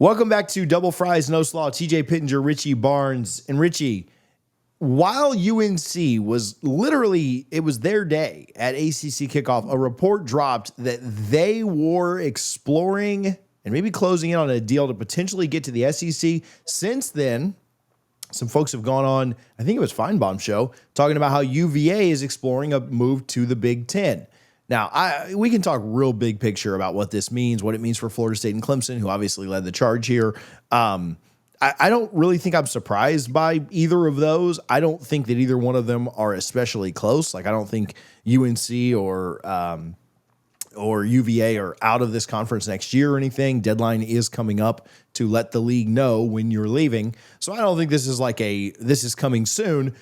Welcome back to Double Fries No Slaw. TJ Pittenger, Richie Barnes, and Richie. While UNC was literally, it was their day at ACC kickoff, a report dropped that they were exploring and maybe closing in on a deal to potentially get to the SEC. Since then, some folks have gone on, I think it was Feinbaum show, talking about how UVA is exploring a move to the Big Ten. Now, we can talk real big picture about what this means, what it means for Florida State and Clemson, who obviously led the charge here. I don't really think I'm surprised by either of those. I don't think that either one of them are especially close. Like, I don't think UNC or UVA are out of this conference next year or anything. Deadline is coming up to let the league know when you're leaving. So I don't think this is this is coming soon.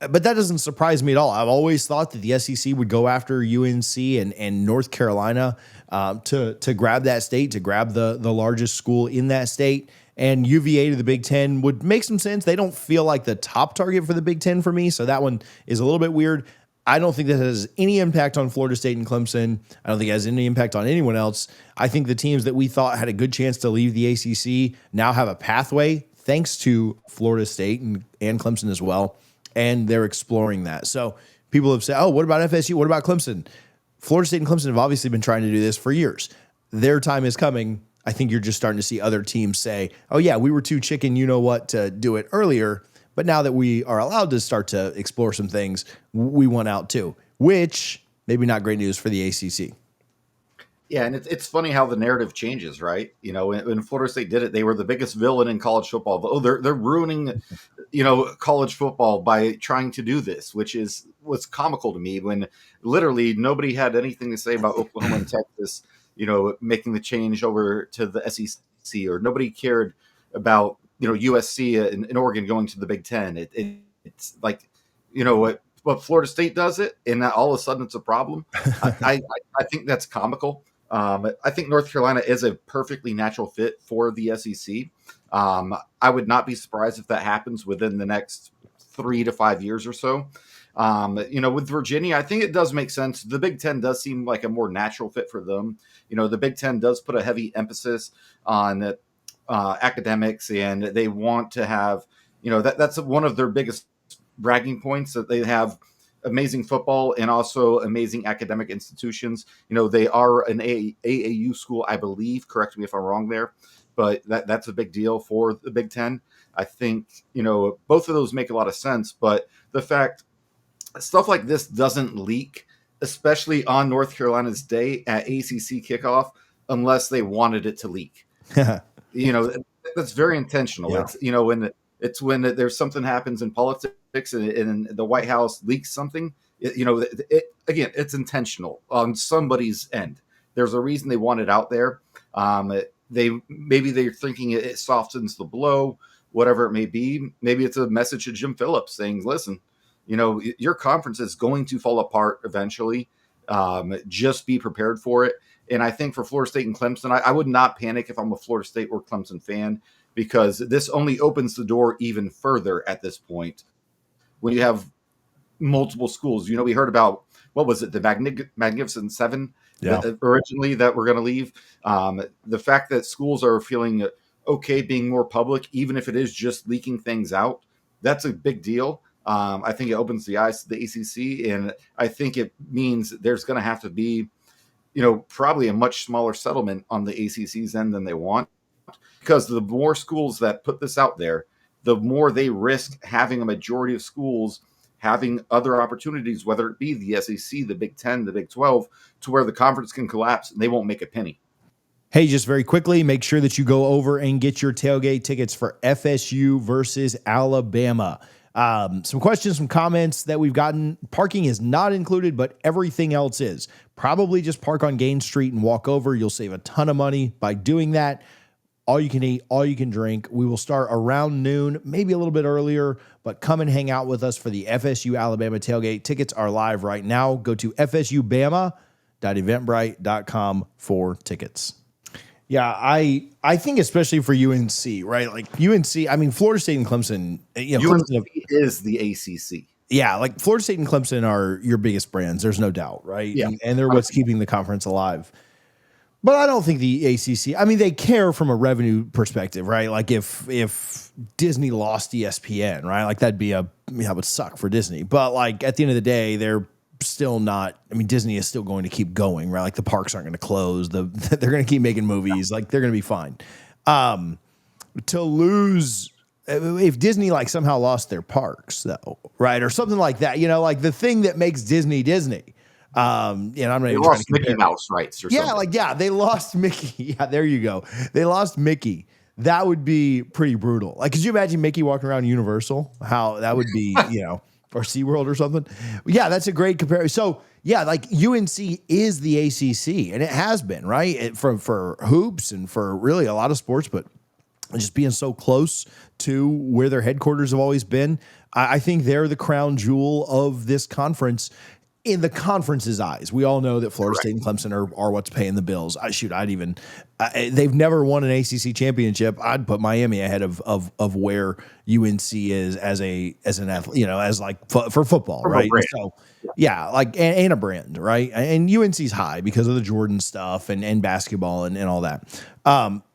But that doesn't surprise me at all. I've always thought that the SEC would go after UNC and North Carolina to grab that state, to grab the largest school in that state. And UVA to the Big Ten would make some sense. They don't feel like the top target for the Big Ten for me, so that one is a little bit weird. I don't think that has any impact on Florida State and Clemson. I don't think it has any impact on anyone else. I think the teams that we thought had a good chance to leave the ACC now have a pathway, thanks to Florida State and Clemson as well. And they're exploring that. So people have said, oh, what about FSU? What about Clemson? Florida State and Clemson have obviously been trying to do this for years. Their time is coming. I think you're just starting to see other teams say, oh, yeah, we were too chicken, you know what, to do it earlier. But now that we are allowed to start to explore some things, we want out too, which maybe not great news for the ACC. Yeah, and it's funny how the narrative changes, right? You know, when Florida State did it, they were the biggest villain in college football. Oh, they're ruining, college football by trying to do this, which was comical to me when literally nobody had anything to say about Oklahoma and Texas, making the change over to the SEC, or nobody cared about, USC and Oregon going to the Big Ten. It's like, but Florida State does it, and all of a sudden it's a problem. I think that's comical. I think North Carolina is a perfectly natural fit for the SEC. I would not be surprised if that happens within the next 3 to 5 years or so. With Virginia, I think it does make sense. The Big Ten does seem like a more natural fit for them. The Big Ten does put a heavy emphasis on academics, and they want to have, that's one of their biggest bragging points, that they have amazing football and also amazing academic institutions. They are an AAU school, I believe. Correct me if I'm wrong there, but that's a big deal for the Big Ten. I think, both of those make a lot of sense, but the fact stuff like this doesn't leak, especially on North Carolina's day at ACC kickoff, unless they wanted it to leak. That's very intentional. Yeah. When there's something happens in politics and the White House leaks something, it's intentional on somebody's end. There's a reason they want it out there. They're thinking it softens the blow, whatever it may be. Maybe it's a message to Jim Phillips saying, listen, your conference is going to fall apart eventually. Just be prepared for it. And I think for Florida State and Clemson, I would not panic if I'm a Florida State or Clemson fan, because this only opens the door even further at this point when you have multiple schools. We heard about, what was it, the Magnificent Seven originally that were going to leave. The fact that schools are feeling okay being more public, even if it is just leaking things out, that's a big deal. I think it opens the eyes to the ACC, and I think it means there's going to have to be, probably a much smaller settlement on the ACC's end than they want. Because the more schools that put this out there, the more they risk having a majority of schools having other opportunities, whether it be the SEC, the Big 10, the Big 12, to where the conference can collapse and they won't make a penny. Hey, just very quickly, make sure that you go over and get your tailgate tickets for FSU versus Alabama. Some questions, some comments that we've gotten. Parking is not included, but everything else is. Probably just park on Gaines Street and walk over. You'll save a ton of money by doing that. All you can eat, all you can drink. We will start around noon, maybe a little bit earlier, but come and hang out with us for the FSU Alabama tailgate. Tickets are live right now. Go to fsubama.eventbrite.com for tickets. Yeah, I think especially for UNC, right? Like UNC, I mean, Florida State and Clemson. UNC is the ACC. Yeah, like Florida State and Clemson are your biggest brands. There's no doubt, right? Yeah. And they're what's keeping the conference alive. But I don't think the ACC, I mean, they care from a revenue perspective, right? Like if Disney lost ESPN, right? Like that would suck for Disney. But like at the end of the day, they're still not, I mean, Disney is still going to keep going, right? Like the parks aren't going to close. They're going to keep making movies. Like they're going to be fine. To lose, if Disney like somehow lost their parks though, right? Or something like that, like the thing that makes Disney Disney. I'm not They even trying to lost Mickey compare. Mouse rights or something. They lost Mickey. Yeah, there you go. They lost Mickey. That would be pretty brutal. Like, could you imagine Mickey walking around Universal? How that would be, or SeaWorld or something. Yeah, that's a great comparison. So, yeah, like UNC is the ACC, and it has been, right? For hoops and for really a lot of sports, but just being so close to where their headquarters have always been, I think they're the crown jewel of this conference. In the conference's eyes, we all know that Florida State and Clemson are what's paying the bills. They've never won an ACC championship. I'd put Miami ahead of where UNC is as an athlete, as like for football, right? So yeah, like and a brand, right? And UNC's high because of the Jordan stuff and basketball and all that.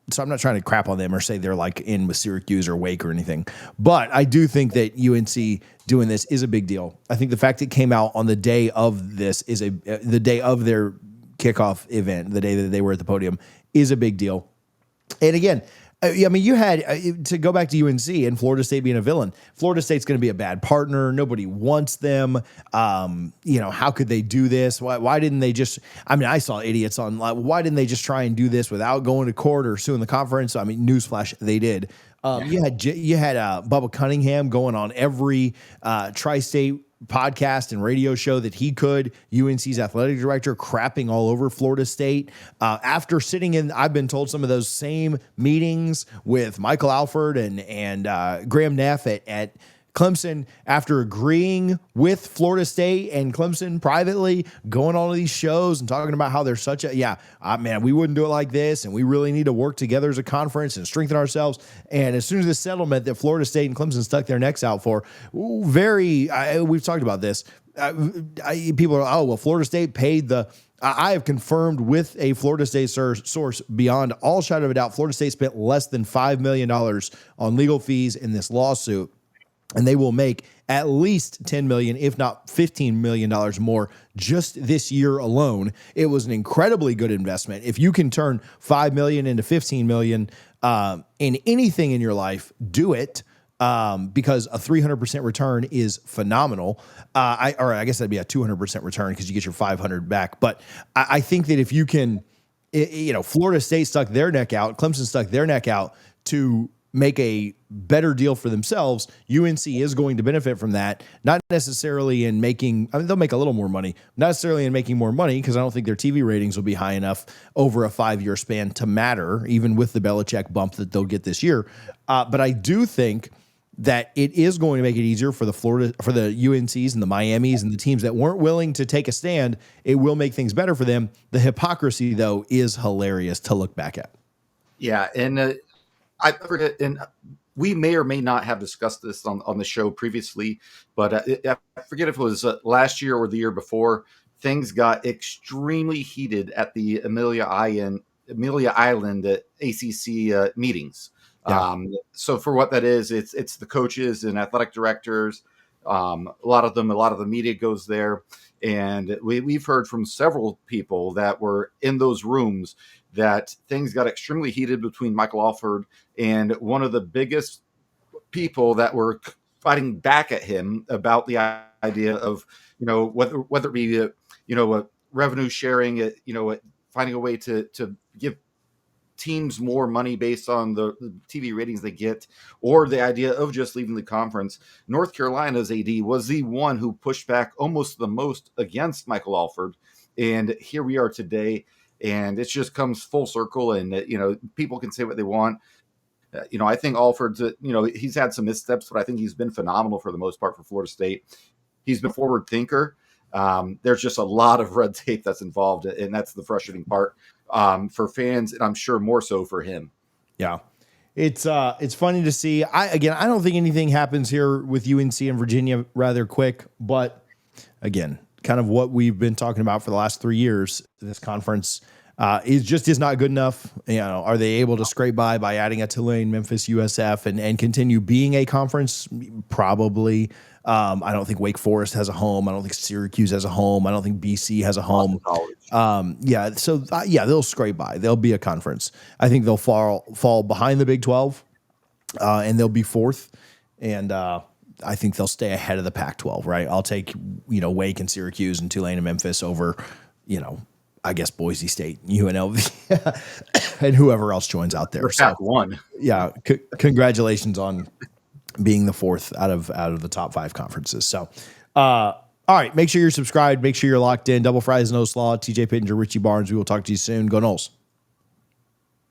So I'm not trying to crap on them or say they're like in with Syracuse or Wake or anything, but I do think that UNC doing this is a big deal. I think the fact it came out on the day of this the day of their kickoff event, the day that they were at the podium, is a big deal. And again, I mean, you had to go back to UNC and Florida State being a villain. Florida State's going to be a bad partner. Nobody wants them. How could they do this? Why didn't they just? I mean, I saw idiots on. Why didn't they just try and do this without going to court or suing the conference? I mean, newsflash, they did. You had Bubba Cunningham going on every tri-state podcast and radio show that he could. UNC's athletic director crapping all over Florida State after sitting in, I've been told, some of those same meetings with Michael Alford and Graham Neff at Clemson, after agreeing with Florida State and Clemson privately, going on these shows and talking about how they're such a, man, we wouldn't do it like this, and we really need to work together as a conference and strengthen ourselves. And as soon as the settlement that Florida State and Clemson stuck their necks out for, we've talked about this. People are, Florida State paid the. I have confirmed with a Florida State source beyond all shadow of a doubt, Florida State spent less than $5 million on legal fees in this lawsuit. And they will make at least $10 million, if not $15 million more just this year alone. It was an incredibly good investment. If you can turn $5 million into $15 million in anything in your life, do it. Because a 300% return is phenomenal. I guess that'd be a 200% return because you get your 500 back. But I think that if you can, Florida State stuck their neck out, Clemson stuck their neck out to make a better deal for themselves. UNC is going to benefit from that, not necessarily in making, they'll make a little more money, not necessarily in making more money, because I don't think their TV ratings will be high enough over a 5-year span to matter, even with the Belichick bump that they'll get this year. But I do think that it is going to make it easier for the UNCs and the Miamis and the teams that weren't willing to take a stand. It will make things better for them. The hypocrisy, though, is hilarious to look back at. Yeah, and I forget, and we may or may not have discussed this on the show previously, but I forget if it was last year or the year before. Things got extremely heated at the Amelia Island ACC meetings. Yeah. So for what that is, it's the coaches and athletic directors. A lot of the media goes there, and we've heard from several people that were in those rooms that things got extremely heated between Michael Alford and one of the biggest people that were fighting back at him about the idea of, whether it be, revenue sharing, finding a way to give teams more money based on the TV ratings they get, or the idea of just leaving the conference. North Carolina's AD was the one who pushed back almost the most against Michael Alford. And here we are today. And it just comes full circle, and people can say what they want. I think Alford's, he's had some missteps, but I think he's been phenomenal for the most part for Florida State. He's been a forward thinker. There's just a lot of red tape that's involved, and that's the frustrating part for fans, and I'm sure more so for him. Yeah. It's funny to see. I don't think anything happens here with UNC and Virginia rather quick, but again, kind of what we've been talking about for the last 3 years, this conference, is not good enough. You know, are they able to scrape by adding a Tulane, Memphis, USF, and continue being a conference? Probably. I don't think Wake Forest has a home. I don't think Syracuse has a home. I don't think BC has a home. They'll scrape by. They'll be a conference. I think they'll fall behind the Big 12, and they'll be fourth. And I think they'll stay ahead of the Pac-12. Right? I'll take Wake and Syracuse and Tulane and Memphis over I guess Boise State, UNLV, and whoever else joins out there. So, one. Yeah, congratulations on being the fourth out of the top 5 conferences. So, all right, make sure you're subscribed. Make sure you're locked in. Double Fries, No Slaw, TJ Pittenger, Richie Barnes. We will talk to you soon. Go Noles.